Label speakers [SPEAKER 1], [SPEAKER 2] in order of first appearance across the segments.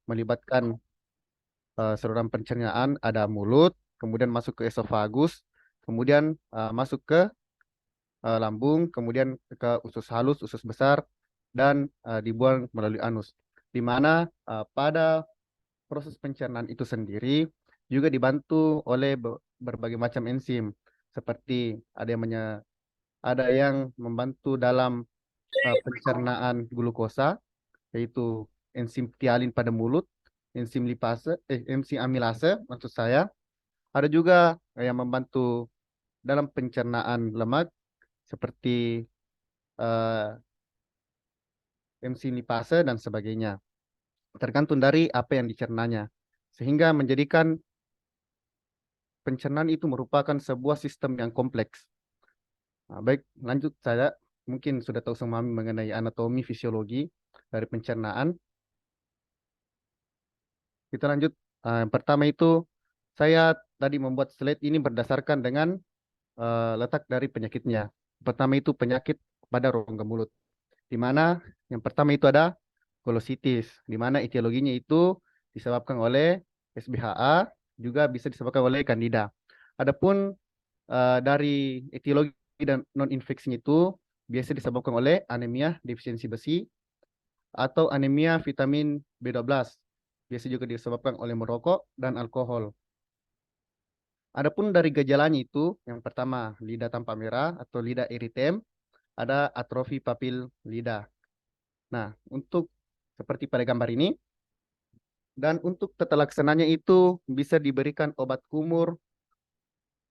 [SPEAKER 1] melibatkan saluran pencernaan, ada mulut, kemudian masuk ke esofagus, kemudian masuk ke lambung, kemudian ke usus halus, usus besar, dan dibuang melalui anus. Di mana pada proses pencernaan itu sendiri juga dibantu oleh berbagai macam enzim, seperti ada yang membantu dalam pencernaan glukosa, yaitu enzim ptialin pada mulut, enzim amilase maksud saya. Ada juga yang membantu dalam pencernaan lemak seperti eh, enzim lipase dan sebagainya. Tergantung dari apa yang dicernanya. Sehingga menjadikan pencernaan itu merupakan sebuah sistem yang kompleks. Nah, baik, lanjut saya. Mungkin sudah tahu semua mengenai anatomi fisiologi dari pencernaan. Kita lanjut. Yang pertama itu saya tadi membuat slide ini berdasarkan dengan letak dari penyakitnya. Pertama itu penyakit pada rongga mulut, di mana yang pertama itu ada kolositis, di mana etiologinya itu disebabkan oleh SBHA, juga bisa disebabkan oleh Candida. Adapun dari etiologi dan non infeksinya itu biasa disebabkan oleh anemia defisiensi besi atau anemia vitamin B12. Biasa juga disebabkan oleh merokok dan alkohol. Adapun dari gejalanya itu, yang pertama lidah tampak merah atau lidah eritem, ada atrofi papil lidah. Nah, untuk seperti pada gambar ini, dan untuk tata laksananya itu bisa diberikan obat kumur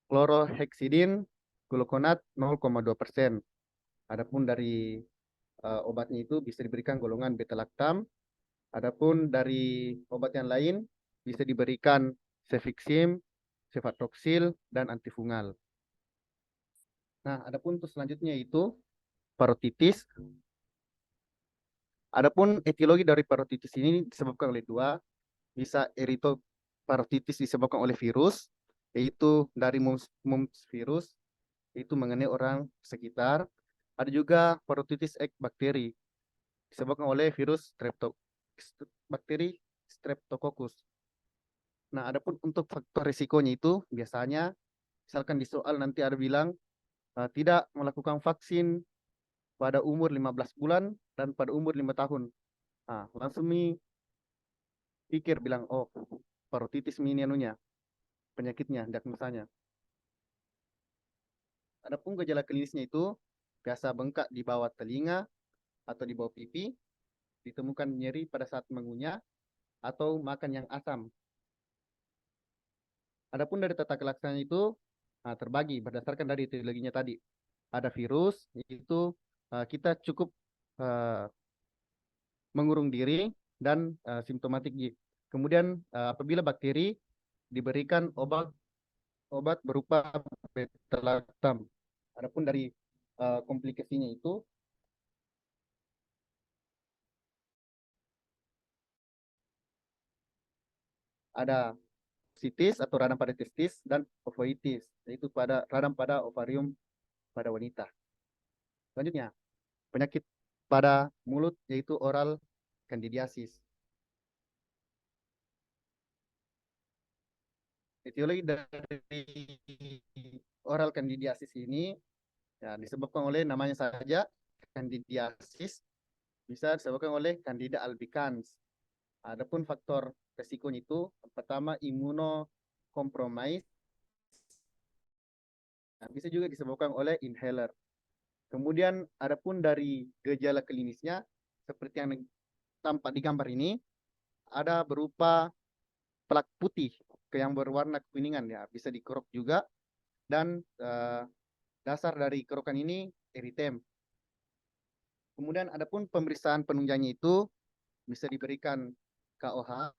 [SPEAKER 1] kloroheksidin glukonat 0,2%. Adapun dari obatnya itu bisa diberikan golongan beta lactam. Adapun dari obat yang lain bisa diberikan cefixim, cefatoxil, dan antifungal. Nah, adapun untuk selanjutnya itu parotitis. Adapun etiologi dari parotitis ini disebabkan oleh dua, bisa eritoparotitis disebabkan oleh virus, yaitu dari mumps virus, itu mengenai orang sekitar. Ada juga parotitis ek bakteri, disebabkan oleh virus bakteri Streptococcus. Nah, adapun untuk faktor risikonya itu biasanya, misalkan di soal nanti ada bilang tidak melakukan vaksin pada umur 15 bulan dan pada umur 5 tahun. Nah, langsung pikir bilang, oh, parotitis ini anunya, penyakitnya, diagnosanya. Adapun gejala klinisnya itu biasa bengkak di bawah telinga atau di bawah pipi, ditemukan nyeri pada saat mengunyah atau makan yang asam. Adapun dari tata laksananya itu terbagi berdasarkan dari etiologinya tadi. Ada virus, itu kita cukup uh, mengurung diri dan simptomatik. Kemudian apabila bakteri diberikan obat berupa beta-lactam. Adapun dari komplikasinya itu ada sitis atau radang pada testis dan ovoitis, yaitu pada radang pada ovarium pada wanita. Selanjutnya, penyakit pada mulut yaitu oral candidiasis. Etiologi dari oral candidiasis ini ya disebabkan oleh namanya saja candidiasis, bisa disebabkan oleh Candida albicans. Adapun faktor resikonya itu pertama imunokompromis, nah, bisa juga disebabkan oleh inhaler. Kemudian adapun dari gejala klinisnya seperti yang tampak di gambar ini, ada berupa plak putih yang berwarna kekuningan, ya bisa dikerok juga, dan dasar dari kerokan ini eritem. Kemudian adapun pemeriksaan penunjangnya itu bisa diberikan KOH,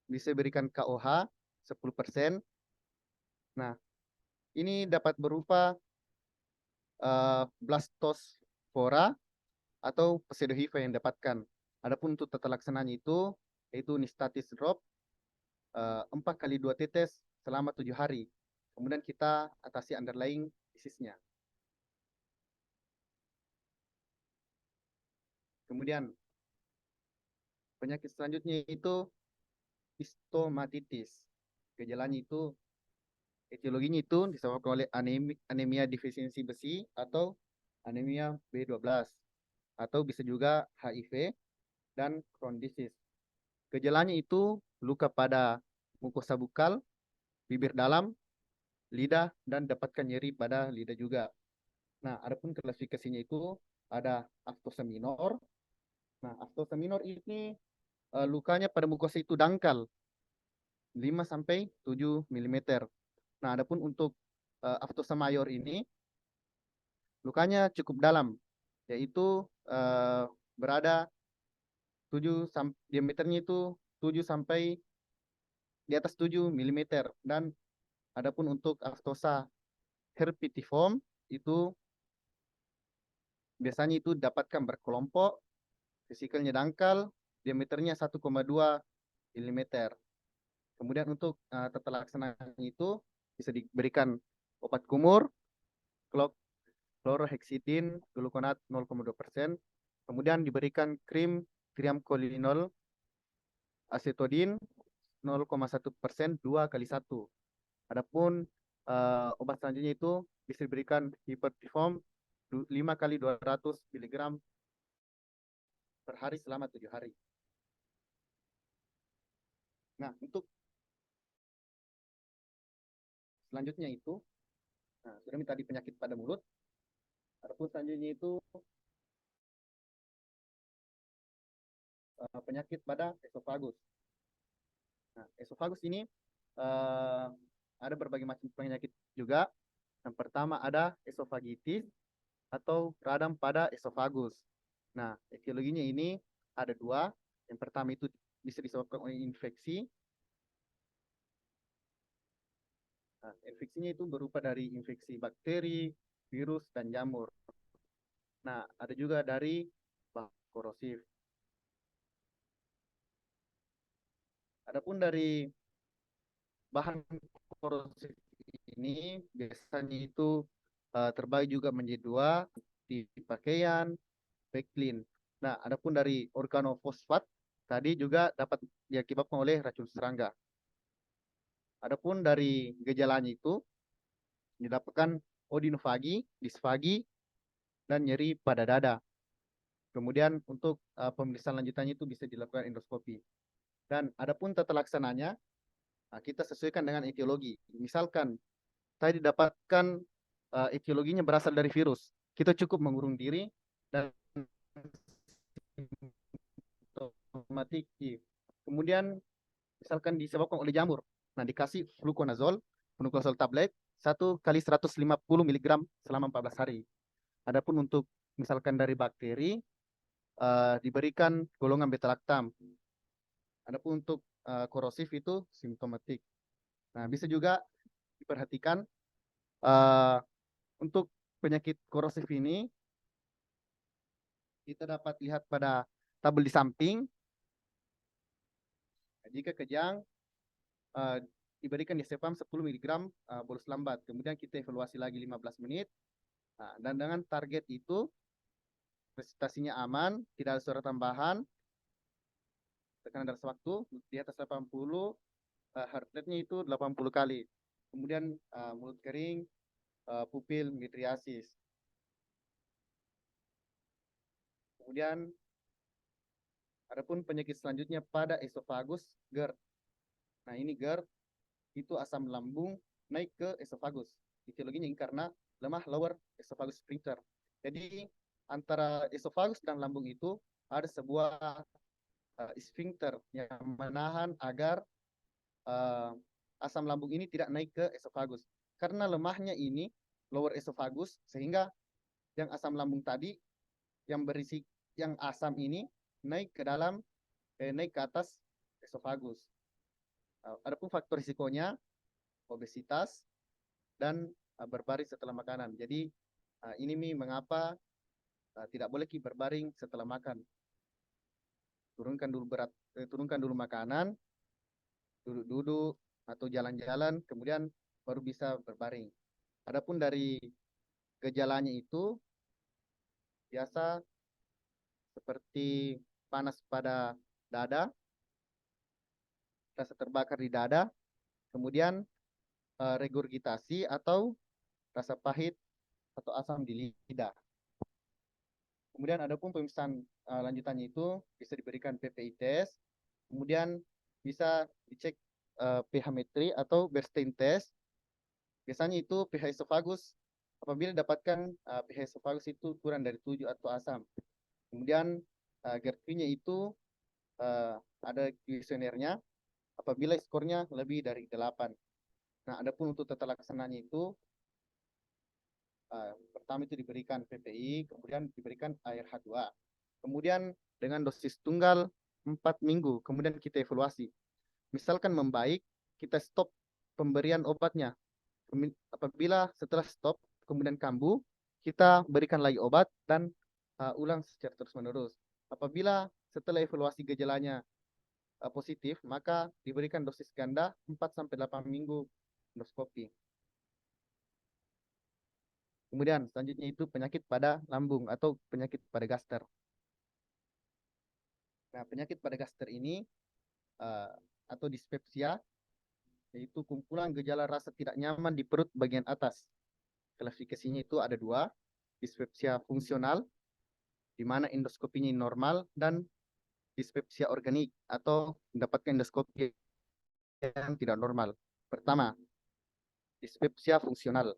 [SPEAKER 1] bisa diberikan KOH 10%. Nah, ini dapat berupa blastospora atau pseudohifa yang dapatkan. Adapun untuk tata laksananya itu yaitu nistatis drop 4 kali 2 tetes selama 7 hari. Kemudian kita atasi underlying disease-nya. Kemudian penyakit selanjutnya itu stomatitis. Gejalanya itu, etiologinya itu disebabkan oleh anemia defisiensi besi atau anemia B12 atau bisa juga HIV dan Crohn disease. Gejalanya itu luka pada mukosa bukal, bibir dalam, lidah, dan dapatkan nyeri pada lidah juga. Nah, adapun klasifikasinya itu ada aftosa minor. Nah, aftosa minor ini lukanya pada mukosa itu dangkal 5 sampai 7 mm. Nah, adapun untuk aftosa mayor ini lukanya cukup dalam, yaitu berada 7 diameternya itu 7 sampai di atas 7 mm. Dan adapun untuk aftosa herpetiform itu biasanya itu dapatkan berkelompok, vesikelnya dangkal, diameternya 1,2 mm. Kemudian untuk tata laksananya itu bisa diberikan obat kumur, chlorhexidin, gluconat 0,2%. Kemudian diberikan krim triamkolinol asetodin 0,1% 2 kali 1. Adapun obat selanjutnya itu bisa diberikan hipertiform 5 kali 200 mg per hari selama 7 hari. Nah, untuk selanjutnya itu, nah, sudah tadi penyakit pada mulut. Adapun selanjutnya itu penyakit pada esofagus. Nah, esofagus ini ada berbagai macam penyakit juga. Yang pertama ada esofagitis atau radang pada esofagus. Nah, etiologinya ini ada dua. Yang pertama itu bisa disebabkan oleh infeksi. Nah, infeksinya itu berupa dari infeksi bakteri, virus, dan jamur. Nah, ada juga dari bahan korosif. Adapun dari bahan korosif ini biasanya itu terbagi juga menjadi dua, di pakaian, backclean. Nah, adapun dari organofosfat tadi juga dapat diakibatkan oleh racun serangga. Adapun dari gejalanya itu didapatkan odinofagi, disfagi, dan nyeri pada dada. Kemudian untuk pemeriksaan lanjutannya itu bisa dilakukan endoskopi. Dan adapun tata laksananya, kita sesuaikan dengan etiologi. Misalkan tadi didapatkan etiologinya berasal dari virus, kita cukup mengurung diri dan simptomatik. Kemudian misalkan disebabkan oleh jamur, nah dikasih fluconazole tablet 1 kali 150 mg selama 14 hari. Adapun untuk misalkan dari bakteri diberikan golongan beta-lactam. Adapun untuk korosif itu simptomatik. Nah, bisa juga diperhatikan untuk penyakit korosif ini kita dapat lihat pada tabel di samping. Jika kejang diberikan diazepam 10 mg bolus lambat. Kemudian kita evaluasi lagi 15 menit. Nah, dan dengan target itu presentasinya aman, tidak ada suara tambahan, tekanan darah sewaktu di atas 80, heart rate-nya itu 80 kali. Kemudian mulut kering, pupil midriasis. Kemudian adapun penyakit selanjutnya pada esofagus, GERD. Nah, ini GERD itu asam lambung naik ke esofagus. Etiologinya ini karena lemah lower esophagus sphincter. Jadi antara esofagus dan lambung itu ada sebuah sphincter yang menahan agar asam lambung ini tidak naik ke esofagus. Karena lemahnya ini lower esophagus, sehingga yang asam lambung tadi yang berisi yang asam ini naik ke dalam naik ke atas esofagus. Adapun faktor risikonya obesitas dan berbaring setelah makanan. Jadi ini mengapa tidak boleh berbaring setelah makan. Turunkan dulu berat, turunkan dulu makanan, duduk-duduk atau jalan-jalan, kemudian baru bisa berbaring. Adapun dari gejalanya itu biasa seperti panas pada dada, rasa terbakar di dada, kemudian regurgitasi atau rasa pahit atau asam di lidah. Kemudian ada pun pemeriksaan lanjutannya itu bisa diberikan PPI test, kemudian bisa dicek pH metri atau Bernstein test. Biasanya itu pH esofagus apabila dapatkan pH esofagus itu kurang dari 7 atau asam. Kemudian GERD-nya itu ada kuesionernya apabila skornya lebih dari 8. Nah, adapun untuk tata laksananya itu pertama itu diberikan PPI, kemudian diberikan air H2. Kemudian dengan dosis tunggal 4 minggu, kemudian kita evaluasi. Misalkan membaik, kita stop pemberian obatnya. Apabila setelah stop, kemudian kambuh, kita berikan lagi obat dan ulang secara terus-menerus. Apabila setelah evaluasi gejalanya positif, maka diberikan dosis ganda 4-8 minggu endoskopi. Kemudian selanjutnya itu penyakit pada lambung atau penyakit pada gaster. Nah, penyakit pada gaster ini uh, atau dispepsia yaitu kumpulan gejala rasa tidak nyaman di perut bagian atas. Klasifikasinya itu ada dua, dispepsia fungsional, di mana endoskopinya normal, dan dispepsia organik atau mendapatkan endoskopi yang tidak normal. Pertama, dispepsia fungsional.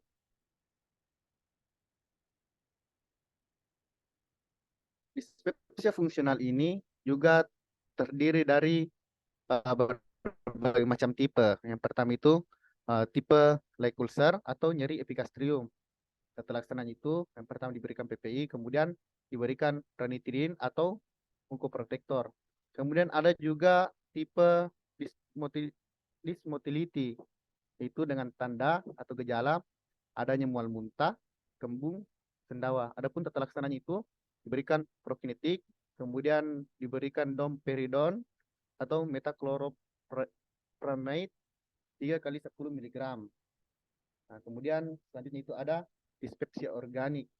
[SPEAKER 1] Dispepsia fungsional ini juga terdiri dari berbagai macam tipe. Yang pertama itu tipe like ulcer atau nyeri epigastrium. Setelah laksananya itu, yang pertama diberikan PPI, kemudian diberikan ranitidin atau mukoprotektor. Kemudian ada juga tipe dysmotility, yaitu dengan tanda atau gejala adanya mual muntah, kembung, sendawa. Adapun tata laksananya itu diberikan prokinetik, kemudian diberikan domperidon atau metacloropramide 3 kali 10 mg. Nah, kemudian selanjutnya itu ada dispepsia organik.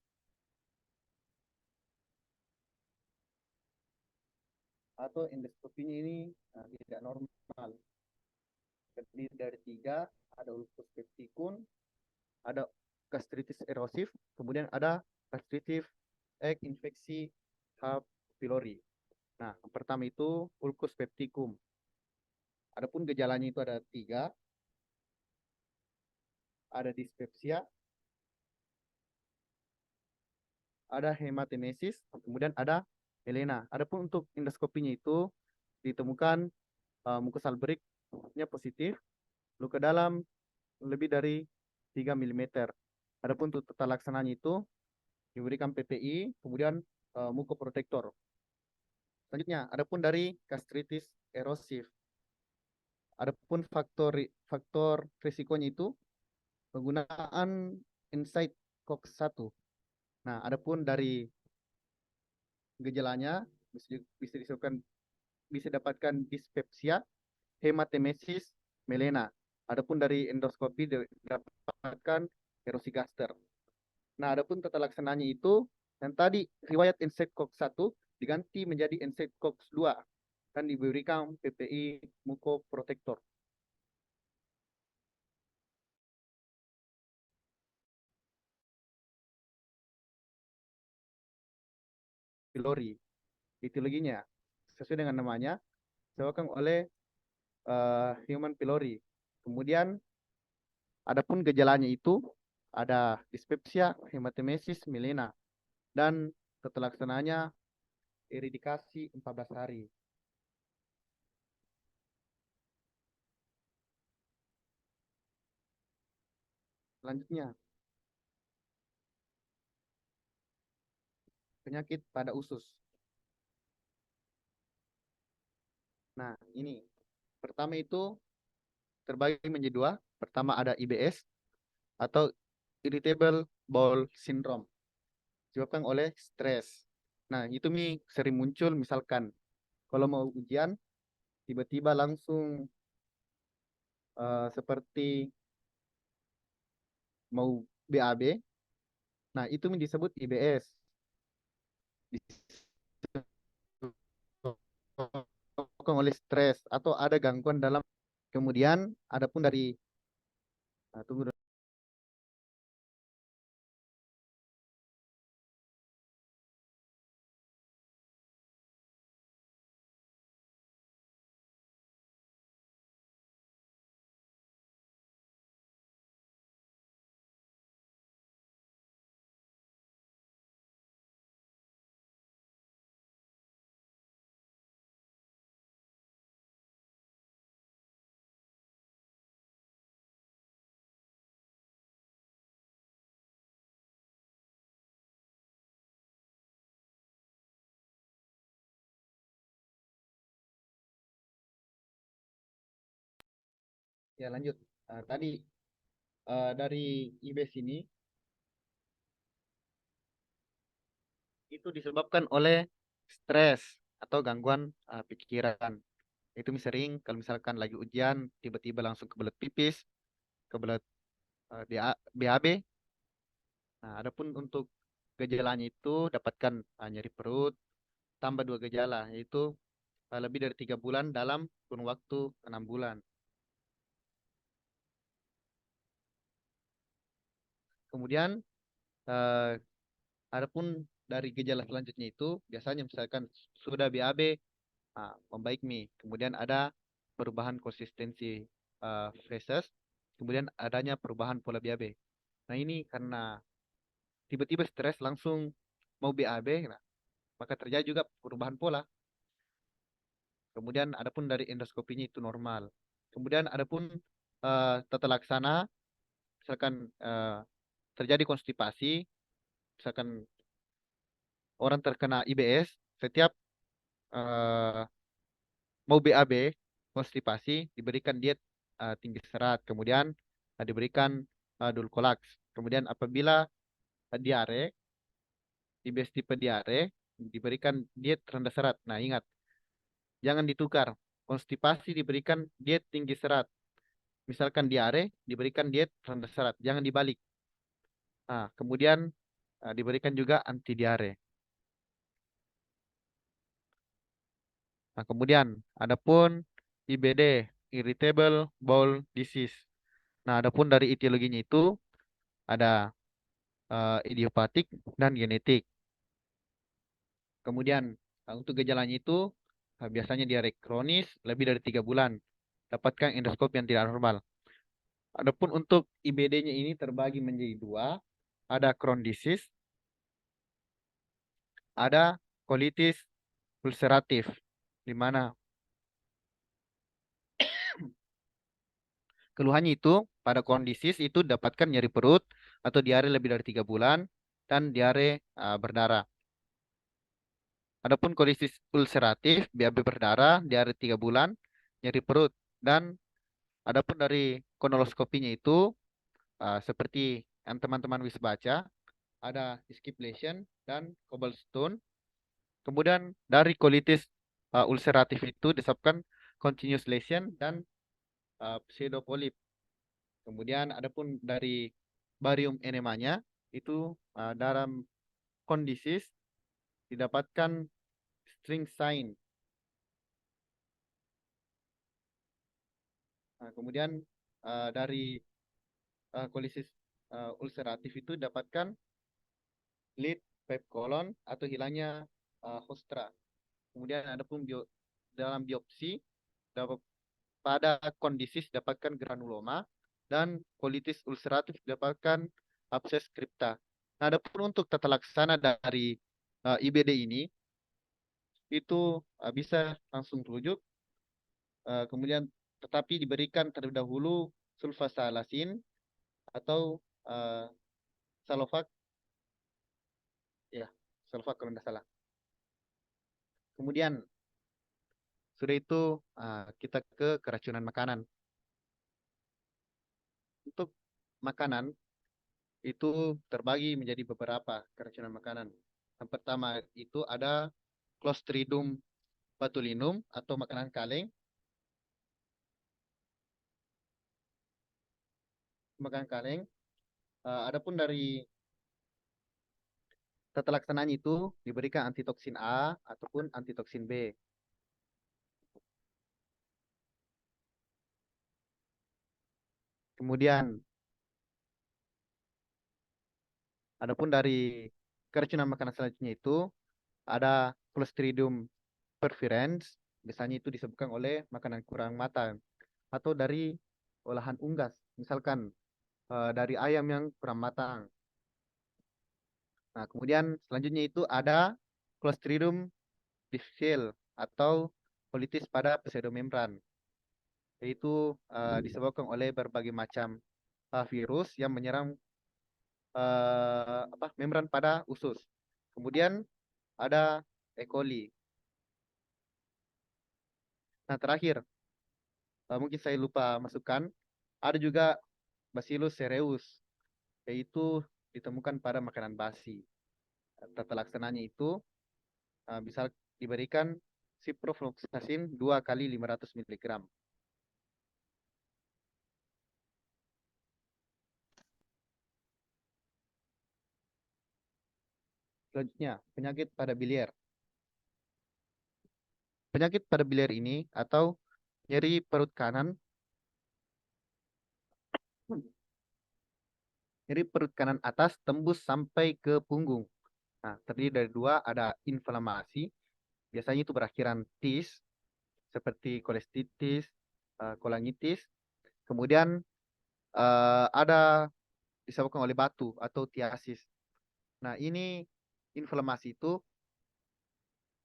[SPEAKER 1] Atau endoskopinya ini tidak normal. Terdiri dari 3, ada ulcus pepticum, ada gastritis erosif, kemudian ada gastritis infeksi H. pylori. Nah, yang pertama itu ulcus pepticum. Adapun gejalanya itu ada 3, ada dispepsia, ada hematemesis, kemudian ada melena. Adapun untuk endoskopinya itu ditemukan mukosal break-nya positif, luka dalam lebih dari 3 mm. Adapun untuk tata laksananya itu diberikan PPI, kemudian mukoprotektor. Selanjutnya, adapun dari gastritis erosif, adapun faktor risikonya itu penggunaan NSAID COX-1. Nah, adapun dari gejalanya bisa disebutkan bisa dapatkan dispepsia, hematemesis, melena. Adapun dari endoskopi dapatkan erosi gaster. Nah, adapun tata laksananya itu yang tadi riwayat NSAID COX-1 diganti menjadi NSAID COX-2 dan diberikan PPI mukoprotektor. Pylori. Etiologinya sesuai dengan namanya disebabkan oleh human pylori. Kemudian adapun gejalanya itu ada dispepsia, hematemesis, melena, dan tata laksananya iridikasi 14 hari. Selanjutnya, penyakit pada usus. Nah, ini pertama itu terbagi menjadi dua. Pertama ada IBS atau Irritable Bowel Syndrome, disebabkan oleh stres. Nah, itu sering muncul misalkan kalau mau ujian, tiba-tiba langsung seperti mau BAB. Nah, itu disebut IBS. oleh stres atau ada gangguan dalam. Kemudian adapun dari tunggu dulu. Ya lanjut. Tadi dari IBS ini itu disebabkan oleh stres atau gangguan pikiran. Itu sering kalau misalkan lagi ujian tiba-tiba langsung kebelet pipis, kebelet BAB. Nah, adapun untuk gejalanya itu dapatkan nyeri perut, tambah dua gejala, yaitu lebih dari 3 bulan dalam kurun waktu 6 bulan. Kemudian eh, adapun dari gejala selanjutnya itu biasanya misalkan sudah BAB, membaik nih. Kemudian ada perubahan konsistensi feses, kemudian adanya perubahan pola BAB. Nah ini karena tiba-tiba stres langsung mau BAB, nah, maka terjadi juga perubahan pola. Kemudian adapun dari endoskopinya itu normal. Kemudian adapun tata laksana, misalkan terjadi konstipasi, misalkan orang terkena IBS, setiap eh, mau BAB, konstipasi, diberikan diet tinggi serat, kemudian diberikan Dulcolax. Kemudian apabila diare, IBS tipe diare, diberikan diet rendah serat. Nah, ingat, jangan ditukar. Konstipasi diberikan diet tinggi serat. Misalkan diare, diberikan diet rendah serat. Jangan dibalik. Nah, kemudian diberikan juga anti diare. Nah, kemudian adapun IBD, Irritable Bowel Disease. Nah, adapun dari etiologinya itu ada idiopatik dan genetik. Kemudian untuk gejalanya itu biasanya diare kronis lebih dari 3 bulan. Dapatkan endoskop yang tidak normal. Adapun untuk IBD-nya ini terbagi menjadi dua. Ada Crohn disease, ada colitis ulceratif. Di mana keluhannya itu pada Crohn disease itu dapatkan nyeri perut atau diare lebih dari 3 bulan dan diare berdarah. Adapun kolitis ulceratif, BAB berdarah, diare 3 bulan, nyeri perut. Dan adapun dari konoloskopinya itu seperti yang teman-teman bisa baca, ada skip lesion dan cobblestone. Kemudian dari kolitis ulceratif itu disebabkan continuous lesion dan pseudopolip. Kemudian adapun dari barium enemanya itu dalam kondisi didapatkan string sign. Nah, kemudian dari kolisis ulceratif itu dapatkan lead pipe colon atau hilangnya hostra. Kemudian ada pun dalam biopsi dapat pada kondisi dapatkan granuloma dan kolitis ulceratif dapatkan abses kripta. Nah, adapun untuk tata laksana dari IBD ini itu bisa langsung rujuk, kemudian tetapi diberikan terlebih dahulu sulfasalazin atau Salovac, ya, Salovac kalau tidak salah. Kemudian sudah itu kita ke keracunan makanan. Untuk makanan itu terbagi menjadi beberapa keracunan makanan. Yang pertama itu ada Clostridium botulinum atau makanan kaleng. Makanan kaleng. Adapun dari tata laksananya itu diberikan antitoksin A ataupun antitoksin B. Kemudian adapun dari keracunan makanan selanjutnya itu ada Clostridium perfringens, biasanya itu disebabkan oleh makanan kurang matang atau dari olahan unggas, misalkan dari ayam yang kurang matang. Nah, kemudian selanjutnya itu ada Clostridium difficile atau colitis pada pseudomembran, yaitu disebabkan oleh berbagai macam virus yang menyerang membran pada usus. Kemudian ada E. coli. Nah, terakhir, mungkin saya lupa masukkan, ada juga Bacillus cereus, yaitu ditemukan pada makanan basi. Tata laksananya itu bisa diberikan ciprofloxacin 2 kali 500 mg. Selanjutnya, penyakit pada biliar. Penyakit pada biliar ini atau nyeri perut kanan, nyeri perut kanan atas tembus sampai ke punggung. Nah, terdiri dari dua, ada inflamasi, biasanya itu berakhiran tis, seperti kolestitis, kolangitis. Kemudian ada disebabkan oleh batu atau tiasis. Nah, ini inflamasi itu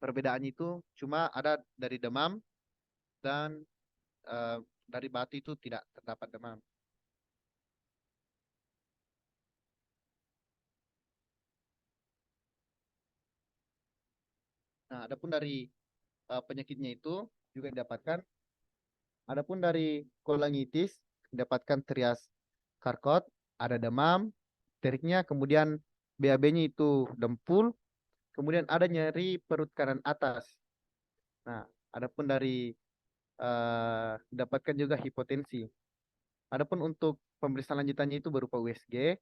[SPEAKER 1] perbedaannya itu cuma ada dari demam dan dari batu itu tidak terdapat demam. Nah, adapun dari penyakitnya itu juga didapatkan. Adapun dari kolangitis didapatkan trias Charcot, ada demam, teriknya, kemudian BAB-nya itu dempul, kemudian ada nyeri perut kanan atas. Nah, adapun dari didapatkan juga hipotensi. Adapun untuk pemeriksaan lanjutannya itu berupa USG,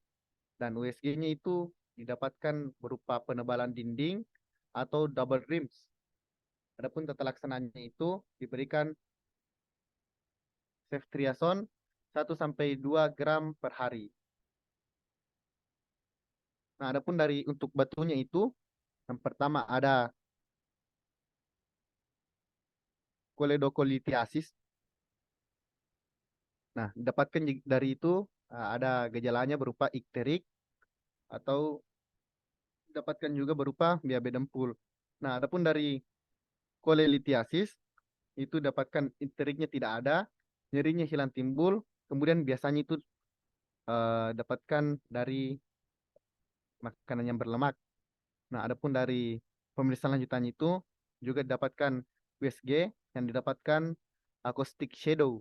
[SPEAKER 1] dan USG-nya itu didapatkan berupa penebalan dinding atau double rims. Adapun tata laksananya itu diberikan ceftriaxone 1 sampai 2 gram per hari. Nah, adapun dari untuk batunya itu, yang pertama ada koledokolitiasis. Nah, didapatkan dari itu ada gejalanya berupa ikterik atau didapatkan juga berupa BAB dempul. Nah, adapun dari kolelitiasis itu dapatkan ikteriknya tidak ada, nyerinya hilang timbul, kemudian biasanya itu dapatkan dari makanan yang berlemak. Nah, adapun dari pemeriksaan lanjutan itu juga didapatkan USG yang didapatkan acoustic shadow.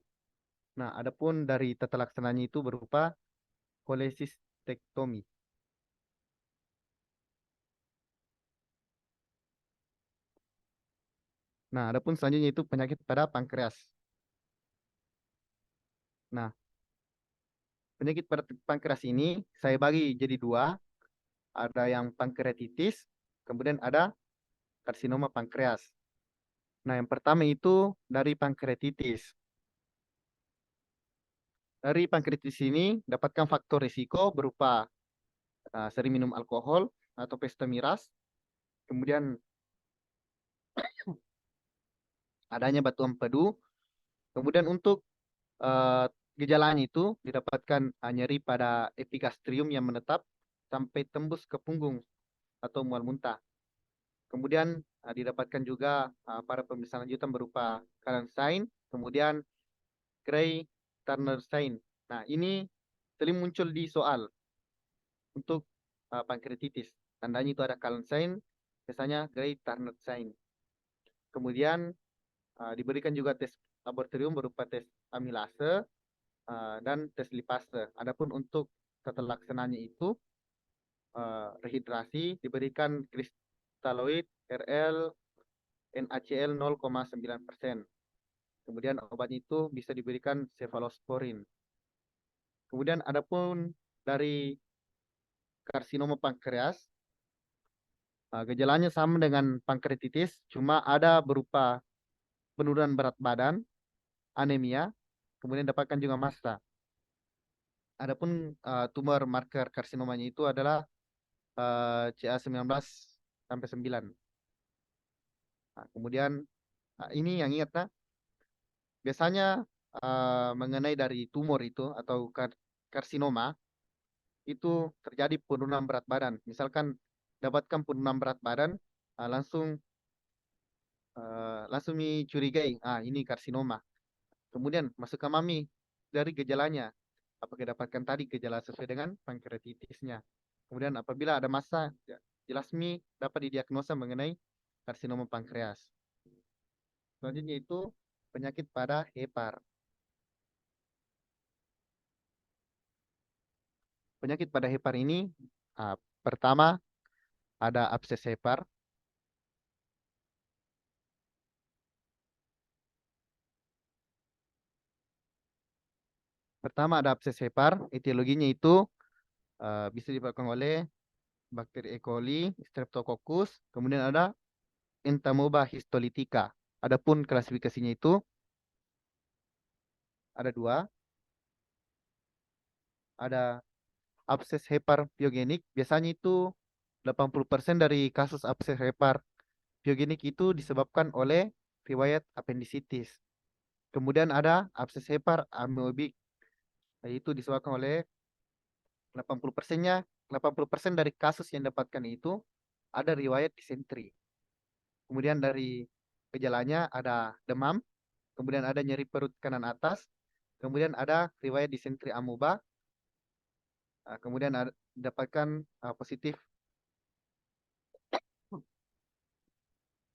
[SPEAKER 1] Nah, adapun dari tata laksananya itu berupa cholecystectomy. Nah, adapun selanjutnya itu penyakit pada pankreas. Nah, penyakit pada pankreas ini saya bagi jadi dua. Ada yang pankreatitis, kemudian ada karsinoma pankreas. Nah, yang pertama itu dari pankreatitis. Dari pankreatitis ini dapatkan faktor risiko berupa sering minum alkohol atau pesta miras, kemudian adanya batu empedu, kemudian untuk eh, gejalanya itu didapatkan nyeri pada epigastrium yang menetap sampai tembus ke punggung atau mual muntah. Kemudian didapatkan juga pada pemeriksaan lanjutan berupa Kalenstein, kemudian Gray Turner sign. Nah, ini sering muncul di soal untuk pankreatitis. Tandanya itu ada Kalenstein, biasanya Gray Turner sign. Kemudian diberikan juga tes laboratorium berupa tes amilase dan tes lipase. Adapun untuk tata laksananya itu rehidrasi diberikan kristaloid RL NaCl 0,9%. Kemudian obat itu bisa diberikan cefalosporin. Kemudian adapun dari karsinoma pankreas, gejalanya sama dengan pankreatitis, cuma ada berupa penurunan berat badan, anemia, kemudian dapatkan juga masta. Adapun tumor marker karsinomanya itu adalah CA19 sampai 9. Nah, kemudian ini yang ingat nah, biasanya mengenai dari tumor itu atau karsinoma itu terjadi penurunan berat badan. Misalkan dapatkan penurunan berat badan, langsung dicurigai, ini karsinoma. Kemudian masuk ke mami dari gejalanya. Apakah dapatkan tadi gejala sesuai dengan pankreatitisnya. Kemudian apabila ada masa, ya, jelas mi dapat didiagnosa mengenai karsinoma pankreas. Selanjutnya itu penyakit pada hepar. Penyakit pada hepar ini pertama ada abses hepar. Pertama ada abses hepar, etiologinya itu bisa disebabkan oleh bakteri E. coli, Streptococcus, kemudian ada Entamoeba histolytica. Adapun klasifikasinya itu ada dua, ada abses hepar biogenik, biasanya itu 80% dari kasus abses hepar biogenik itu disebabkan oleh riwayat apendisitis. Kemudian ada abses hepar amoebik, yaitu disebabkan oleh 80%-nya 80% dari kasus yang dapatkan itu ada riwayat disentri. Kemudian dari gejalanya ada demam, kemudian ada nyeri perut kanan atas, kemudian ada riwayat disentri amoeba, kemudian dapatkan positif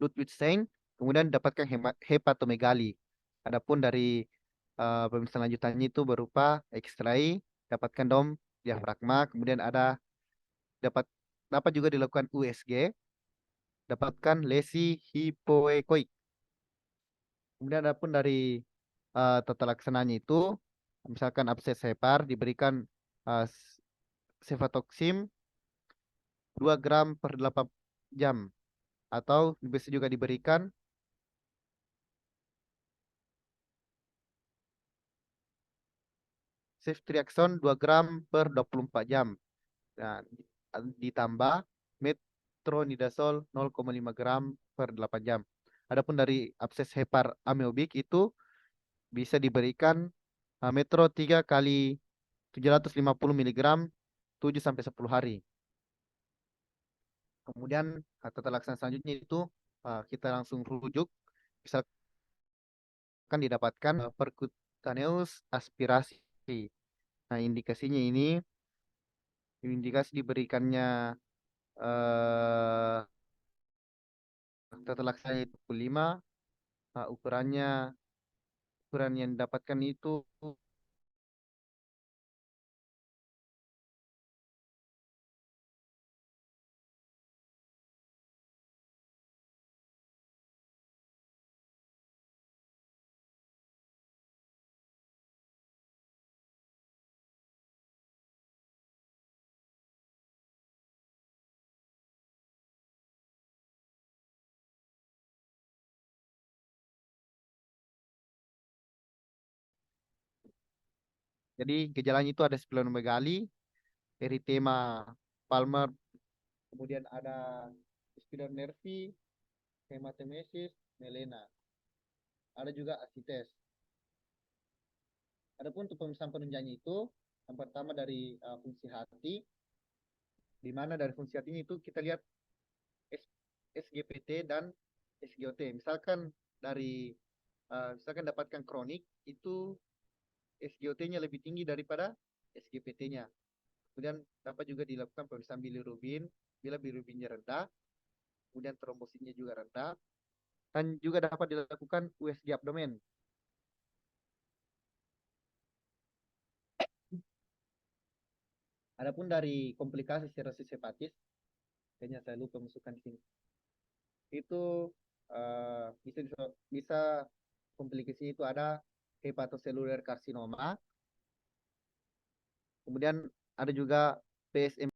[SPEAKER 1] Ludwigstein, kemudian dapatkan hepatomegali. Adapun dari pemeriksaan lanjutannya itu berupa X-ray, dapatkan dom diafragma, kemudian dapat dapat juga dilakukan USG, dapatkan lesi hipoekoik. Kemudian adapun dari tata laksananya itu, misalkan abses hepar diberikan uh, cefatoxim 2 gram per 8 jam, atau bisa juga diberikan ceftriaxone 2 gram per 24 jam. Nah, ditambah metronidazole 0,5 gram per 8 jam. Adapun dari abses hepar ameobik itu bisa diberikan metro 3 kali 750 miligram 7 sampai 10 hari. Kemudian tata laksana selanjutnya itu kita langsung rujuk, misalkan didapatkan percutaneous aspirasi. Nah, indikasi diberikannya eh, tata laksana itu 5, ukuran yang didapatkan itu jadi gejalanya itu ada splenomegali, eritema palmar, kemudian ada spironervi, hematemesis, melena. Ada juga asites. Adapun untuk pemeriksaan penunjangnya itu, yang pertama dari fungsi hati, di mana dari fungsi hati itu kita lihat SGPT dan SGOT. Misalkan dapatkan kronik itu SGOT-nya lebih tinggi daripada SGPT-nya. Kemudian dapat juga dilakukan pemeriksaan bilirubin, bila bilirubinnya rendah, kemudian trombositnya juga rendah, dan juga dapat dilakukan USG abdomen. Adapun dari komplikasi sirosis hepatis, kayaknya saya lupa masukkan di sini. Itu bisa komplikasinya itu ada hepatoseluler karsinoma, kemudian ada juga PSM